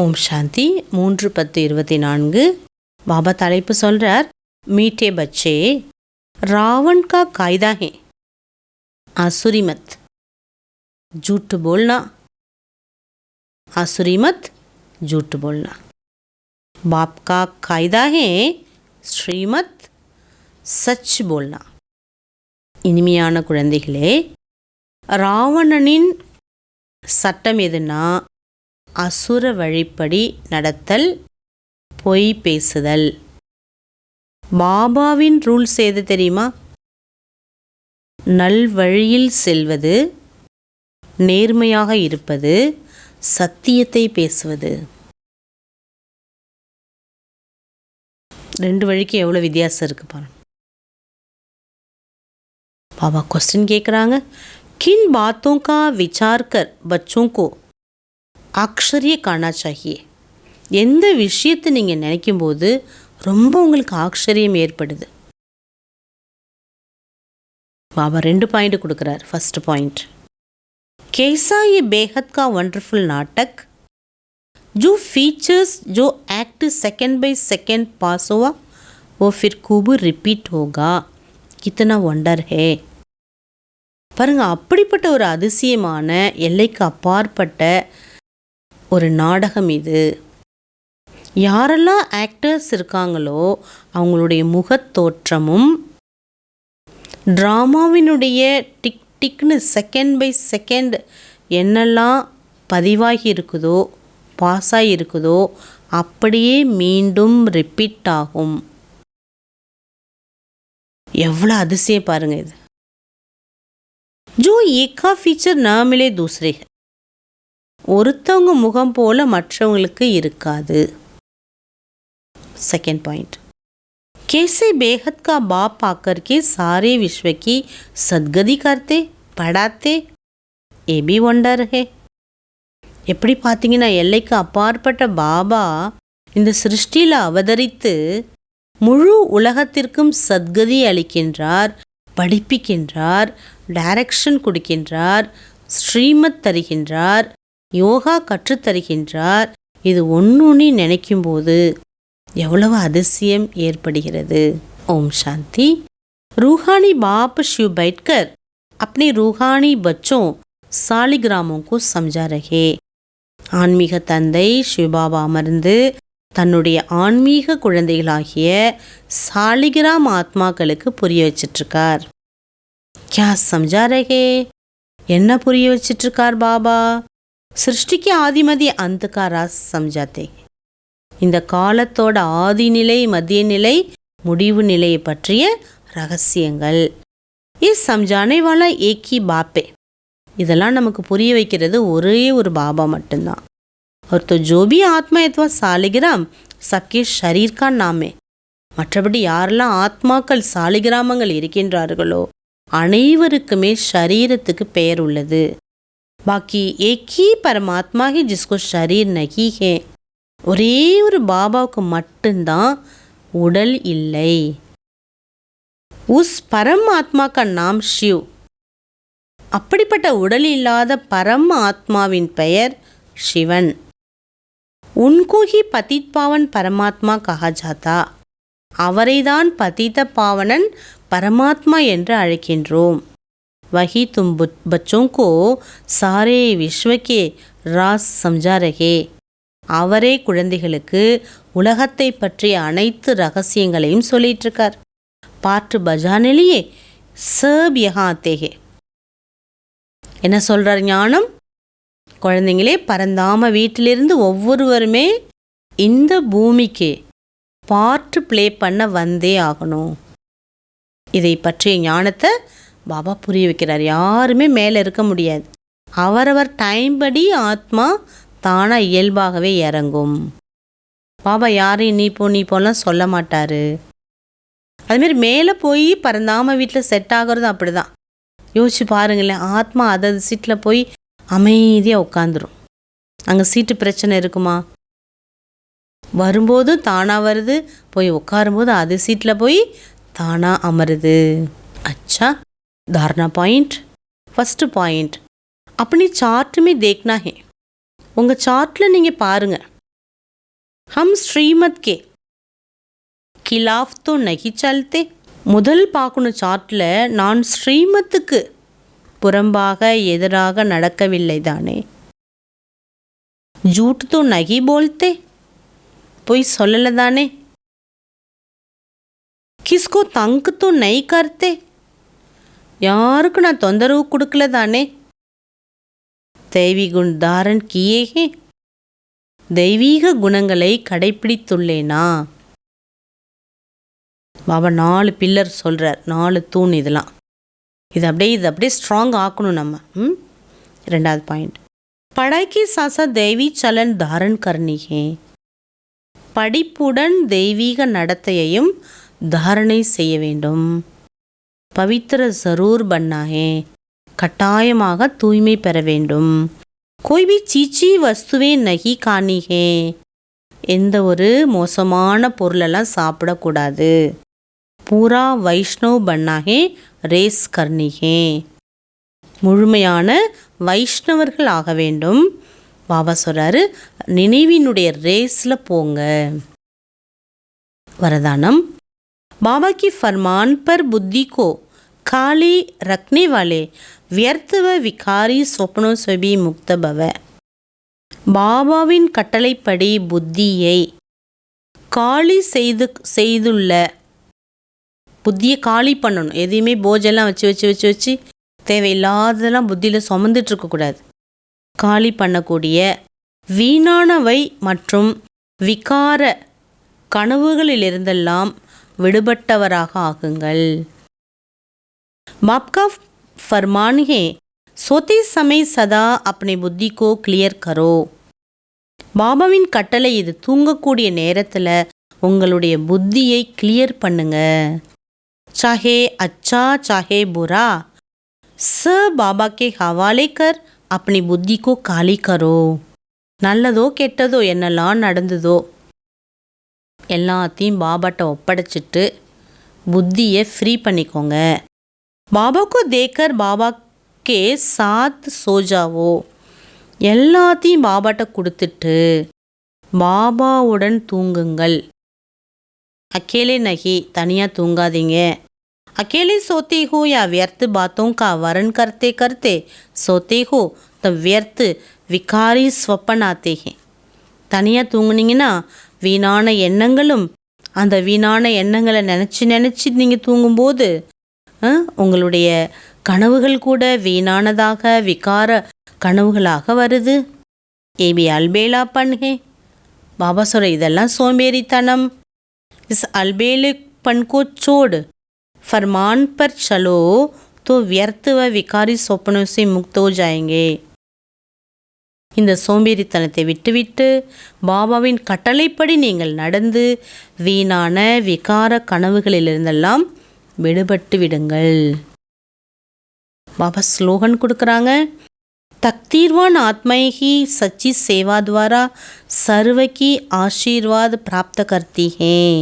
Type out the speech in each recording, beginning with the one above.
ஓம் சாந்தி 3/10/24 பாபா தலைப்பு சொல்கிறார், மீட்டே பச்சே रावण का कायदा है आसुरी मत झूठ बोलना, आसुरी मत झूठ बोलना। बाप का कायदा है श्रीमत सच बोलना। இனிமையான குழந்தைகளே, ராவணனின் சட்டம் எதுனா அசுர வழிப்படி நடத்தல், பொய் பேசுதல். பாபாவின் ரூல்ஸ் எது தெரியுமா? நல்வழியில் செல்வது, நேர்மையாக இருப்பது, சத்தியத்தை பேசுவது. ரெண்டு வழிக்கு எவ்வளோ வித்தியாசம் இருக்கு பாருங்க. பாபா क्वेश्चन கேட்குறாங்க, किन बातों का विचार कर बच्चों को ஆச்சரிய காணா चाहिए. எந்த விஷயத்தை நீங்கள் நினைக்கும்போது ரொம்ப உங்களுக்கு ஆச்சரியம் ஏற்படுது? பாபா 2 பாயிண்ட் கொடுக்குறார். ஃபர்ஸ்ட் பாயிண்ட், कैसा ये बेहद का वंडरफुल नाटक जो फीचर्स जो एक्ट सेकंड बाय सेकंड पास हुआ वो फिर खूब रिपीट होगा, कितना वंडर है. பாருங்க, அப்படிப்பட்ட ஒரு அதிசயமான எல்லைக்கு அப்பாற்பட்ட ஒரு நாடகம் இது. யாரெல்லாம் ஆக்டர்ஸ் இருக்காங்களோ அவங்களுடைய முகத்தோற்றமும் ட்ராமாவினுடைய டிக் டிக்னு செகண்ட் பை செகண்ட் என்னெல்லாம் பதிவாகி இருக்குதோ, பாஸ் ஆகி இருக்குதோ, அப்படியே மீண்டும் ரிப்பீட் ஆகும். எவ்வளோ அதிசயம் பாருங்க இது. ஜோ ஏக்கா ஃபீச்சர் நா மிலே தூசரே, ஒருத்தவங்க முகம் போல மற்றவங்களுக்கு இருக்காது. सेकेंड पॉइंट, कैसे बेहद का बाप आकर के सारे विश्व की सदगति करते पढ़ाते, ये भी वंडर है. எப்படி பார்த்தீங்கன்னா, எல்லைக்கு அப்பாற்பட்ட பாபா இந்த சிருஷ்டியில் அவதரித்து முழு உலகத்திற்கும் சத்கதி அளிக்கின்றார், படிப்பிக்கின்றார், டைரக்ஷன் கொடுக்கின்றார், ஸ்ரீமத் தருகின்றார், யோகா கற்றுத்தருகின்றார். இது ஒன்று நினைக்கும்போது எவ்வளவு அதிசயம் ஏற்படுகிறது. ஓம் சாந்தி. रूहानी बाप शिव बैठकर अपने रूहानी बच्चों सालिग्रामों को समझा रहे. ஆன்மீக தந்தை சிவபாபா அமர்ந்து தன்னுடைய ஆன்மீக குழந்தைகளாகிய சாலிகிராம் ஆத்மாக்களுக்கு புரிய வச்சிட்ருக்கார். क्या समझा रहे, என்ன புரிய வச்சிட்ருக்கார் பாபா? சிருஷ்டிக்கு ஆதிமதி அந்த का राज समझाते. இந்த காலத்தோட ஆதி நிலை, மத்திய நிலை, முடிவு நிலையை பற்றிய ரகசியங்கள். ये समझाने वाला एक ही बाप है. இதெல்லாம் நமக்கு புரிய வைக்கிறது ஒரே ஒரு பாபா மட்டும்தான். और तो जो भी आत्मा अथवा सालिग्राम सबके शरीर का नाम है. மற்றபடி யாரெல்லாம் ஆத்மாக்கள் சாலிகிராமங்கள் இருக்கின்றார்களோ அனைவருக்குமே ஷரீரத்துக்கு பெயர் உள்ளது. பாக்கி एक ही परमात्मा है जिसको शरीर नहीं है. ஒரே ஒரு பாபாவுக்கு மட்டும்தான் உடல் இல்லை. உஸ் பரம் ஆத்மா கா நாம் ஷிவ். அப்படிப்பட்ட உடல் இல்லாத பரம் ஆத்மாவின் பெயர் சிவன். உன்கோ ஹி பதித் பாவன் பரமாத்மா கஹா ஜாதா. அவரைதான் பதித பாவனன் பரமாத்மா என்று அழைக்கின்றோம். வஹி தும் பச்சோं को सारे विश्व के राज समझा रहे. அவரே குழந்தைகளுக்கு உலகத்தை பற்றிய அனைத்து ரகசியங்களையும் சொல்லிகிட்ருக்கார். பாட்டு பஜானிலேயே சப் யஹா ஆத்தே ஹே. என்ன சொல்கிறார் ஞானம்? குழந்தைங்களே, பரந்தாம வீட்டிலிருந்து ஒவ்வொருவருமே இந்த பூமிக்கு பாட்டு ப்ளே பண்ண வந்தே ஆகணும். இதை பற்றிய ஞானத்தை பாபா புரிய வைக்கிறார். யாருமே மேலே இருக்க முடியாது. அவரவர் டைம் படி ஆத்மா தானாக இயல்பாகவே இறங்கும். பாபா யாரையும் நீ போலாம் சொல்ல மாட்டார். அதுமாரி மேலே போய் பரந்தாம வீட்டில் செட் ஆகிறது அப்படி தான். யோசிச்சு பாருங்களேன், ஆத்மா அதது சீட்டில் போய் அமைதியாக உட்காந்துரும். அங்கே சீட்டு பிரச்சனை இருக்குமா? வரும்போது தானாக வருது, போய் உட்காரும்போது அது சீட்டில் போய் தானாக அமருது. अच्छा, धारणा पॉइंट. फर्स्ट पॉइंट, अपनी चार्ट में देखना है. உங்கள் சார்ட்டில் நீங்கள் பாருங்கள், हम श्रीमत के खिलाफ तो नहीं चलते. முதல் பார்க்கணும் சார்ட்டில், நான் ஸ்ரீமத்துக்கு புறம்பாக எதிராக நடக்கவில்லை தானே. ஜூட் தோ நகி போல்தே, பொய் சொல்லலை தானே. கிஸ்கோ தங்க் தோ நை கர்த்தே, யாருக்கு நான் தொந்தரவு கொடுக்கல தானே. தெய்வீ குண் தாரன் கியே ஹே, தெய்வீக குணங்களை கடைப்பிடித்துள்ளேனா. பாபா 4 பில்லர் சொல்கிறார், 4 தூண். இதெல்லாம் இது அப்படியே ஸ்ட்ராங் ஆக்கணும் நம்ம. 2வது பாயிண்ட், படைக்கு சாசா தெய்வீ சலன் தாரன் கர்னி ஹே, படிப்புடன் தெய்வீக நடத்தையையும் தாரணை செய்ய வேண்டும். பவித்திர ஜரூர் பன்னா ஹே, கட்டாயமாக தூய்மை பெற வேண்டும். கோய் பி சீச்சி வஸ்துவே நகி காணி ஹே, எந்த ஒரு மோசமான பொருளெல்லாம் சாப்பிடக்கூடாது. பூரா வைஷ்ணவ் பன்னா ஹே, ரேஸ் கர்னி ஹே, முழுமையான வைஷ்ணவர்கள் ஆக வேண்டும். பாபா சொல்கிறாரு, நினைவினுடைய ரேஸில் போங்க. வரதானம், बाबा की फरमान पर बुद्धि को खाली रखने वाले व्यर्थ व विकारी स्वप्नों से भी मुक्त भव. பாபாவின் கட்டளைப்படி புத்தியை காலி செய்துள்ள, புத்தியை காலி பண்ணணும். எதையுமே போஜெல்லாம் வச்சு தேவையில்லாததெல்லாம் புத்தியில் சுமந்துட்டு இருக்கக்கூடாது. காலி பண்ணக்கூடிய வீணானவை மற்றும் விகார கனவுகளிலிருந்தெல்லாம் விடுபட்டவராக ஆகுங்கள். बाप का फरमान है, सोते समय सदा अपने बुद्धि को क्लियर करो. பாபாவின் கட்டளை இது, தூங்கக்கூடிய நேரத்தில் உங்களுடைய புத்தியை கிளியர் பண்ணுங்க. चाहे अच्छा चाहे बुरा सब बाबा के हवाले कर अपनी बुद्धि को खाली करो. நல்லதோ கெட்டதோ என்னெல்லாம் நடந்ததோ எல்லாத்தையும் பாபாட்ட ஒப்படைச்சிட்டு புத்தியை ஃப்ரீ பண்ணிக்கோங்க. பாபாக்கு தேக்கர் பாபாக்கே சாத் சோஜாவோ, எல்லாத்தையும் பாபாட்ட கொடுத்துட்டு பாபாவுடன் தூங்குங்கள். அக்கேலே நகி, தனியாக தூங்காதீங்க. अकेले सोते हो या व्यर्थ बातों का वर्ण करते करते सोते हो तब व्यर्थ विकारी स्वप्न आते हैं. தனியாக தூங்குனீங்கன்னா வீணான எண்ணங்களும், அந்த வீணான எண்ணங்களை நினச்சி நீங்கள் தூங்கும்போது உங்களுடைய கனவுகள் கூட வீணானதாக விகார கனவுகளாக வருது. ஏபி அல்பேலா பன்ஹே, பாபா சொல்ற இதெல்லாம் சோம்பேறித்தனம். இஸ் அல்பேலு பன்கோ சோடு फरमान पर चलो तो व्यर्थ व विकारी स्वप्नों से मुक्त हो जाएंगे. இந்த சோம்பேறித்தனத்தை விட்டுவிட்டு பாபாவின் கட்டளைப்படி நீங்கள் நடந்து வீணான விகார கனவுகளிலிருந்தெல்லாம் விடுபட்டு விடுங்கள். பாபா ஸ்லோகன் கொடுக்குறாங்க, तकदीरवान आत्माएं ही सच्ची सेवा द्वारा सर्व की आशीर्वाद प्राप्त करती हैं.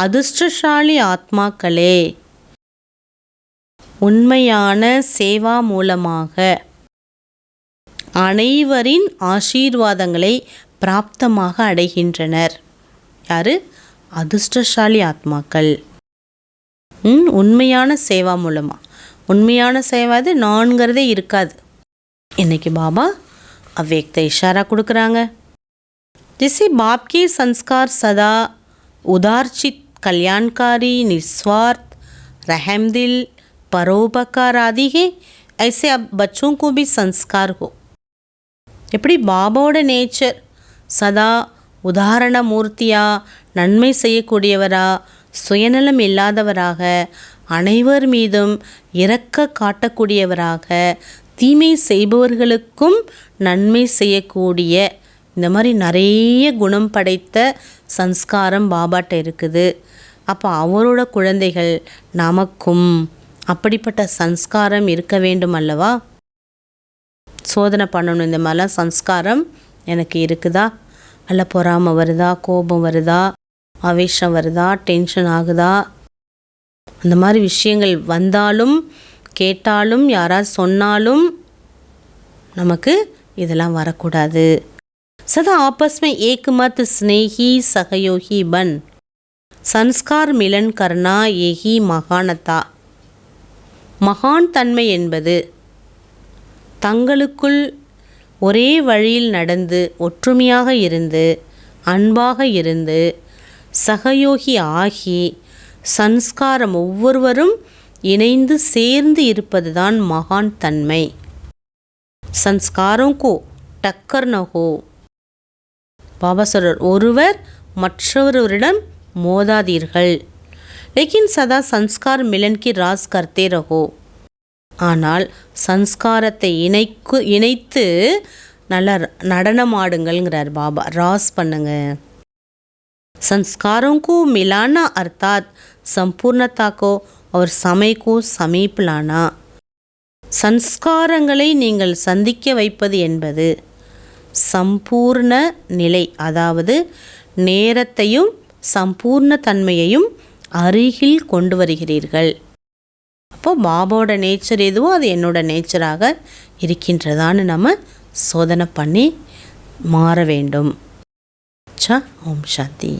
அதிர்ஷ்டசாலி ஆத்மாக்களே, உண்மையான சேவா மூலமாக அனைவரின் ஆசீர்வாதங்களை பிராப்தமாக அடைகின்றனர். யாரு? அதிர்ஷ்டசாலி ஆத்மாக்கள். உண்மையான சேவா மூலமாக. உண்மையான சேவா அது நான்கிறதே இருக்காது. இன்னைக்கு பாபா அவ்வியக்த இஷாரா கொடுக்குறாங்க. ஜிसे बाप के संस्कार सदा उदारचित, कल्याणकारी, निस्वार्थ, रहमदिल, परोपकार आदि है, ऐसे अब बच्चों को भी संस्कार हो. எப்படி பாபாவோட நேச்சர் சதா உதாரண மூர்த்தியா, நன்மை செய்யக்கூடியவரா, சுயநலம் இல்லாதவராக, அனைவர் மீதும் இரக்க காட்டக்கூடியவராக, தீமை செய்பவர்களுக்கும் நன்மை செய்யக்கூடிய, இந்த மாதிரி நிறைய குணம் படைத்த சன்ஸ்காரம் பாபாட்ட இருக்குது. அப்போ அவரோட குழந்தைகள் நமக்கும் அப்படிப்பட்ட சன்ஸ்காரம் இருக்க வேண்டும் அல்லவா? சோதனை பண்ணணும், இந்த மாதிரிலாம் சன்ஸ்காரம் எனக்கு இருக்குதா, அல்ல பொறாமை வருதா, கோபம் வருதா, ஆவேசம் வருதா, டென்ஷன் ஆகுதா, அந்த மாதிரி விஷயங்கள் வந்தாலும் கேட்டாலும் யாராவது சொன்னாலும் நமக்கு இதெல்லாம் வரக்கூடாது. सदा आपस में एक मत स्नेही सहयोगी बन संस्कार मिलन करना यही महानता. மகான் தன்மை என்பது தங்களுக்குள் ஒரே வழியில் நடந்து ஒற்றுமையாக இருந்து அன்பாக இருந்து சகயோகி ஆகி சன்ஸ்காரம் ஒவ்வொருவரும் இணைந்து சேர்ந்து இருப்பதுதான் மகான் தன்மை. சன்ஸ்காரோं को टक्कर न हो. பாபா சொல்றார், ஒருவர் மற்றொருவரிடம் மோதாதீர்கள். लेकिन सदा संस्कार मिलन की रास करते रहो. ஆனால் சன்ஸ்காரத்தை இணைத்து நல்ல நடனமாடுங்கள்ங்கிறார் பாபா. ராஸ் பண்ணுங்க. संस्कारों को मिलाना अर्थात संपूर्णता को और समय को समीप लाना. சன்ஸ்காரங்களை நீங்கள் சந்திக்க வைப்பது என்பது சம்பூர்ண நிலை, அதாவது நேரத்தையும் சம்பூர்ண தன்மையையும் அருகில் கொண்டு வருகிறீர்கள். அப்போ பாபாவோட நேச்சர் எதுவோ அது என்னோட நேச்சராக இருக்கின்றதான்னு நம்ம சோதனை பண்ணி மாற வேண்டும். ஓம் சாந்தி.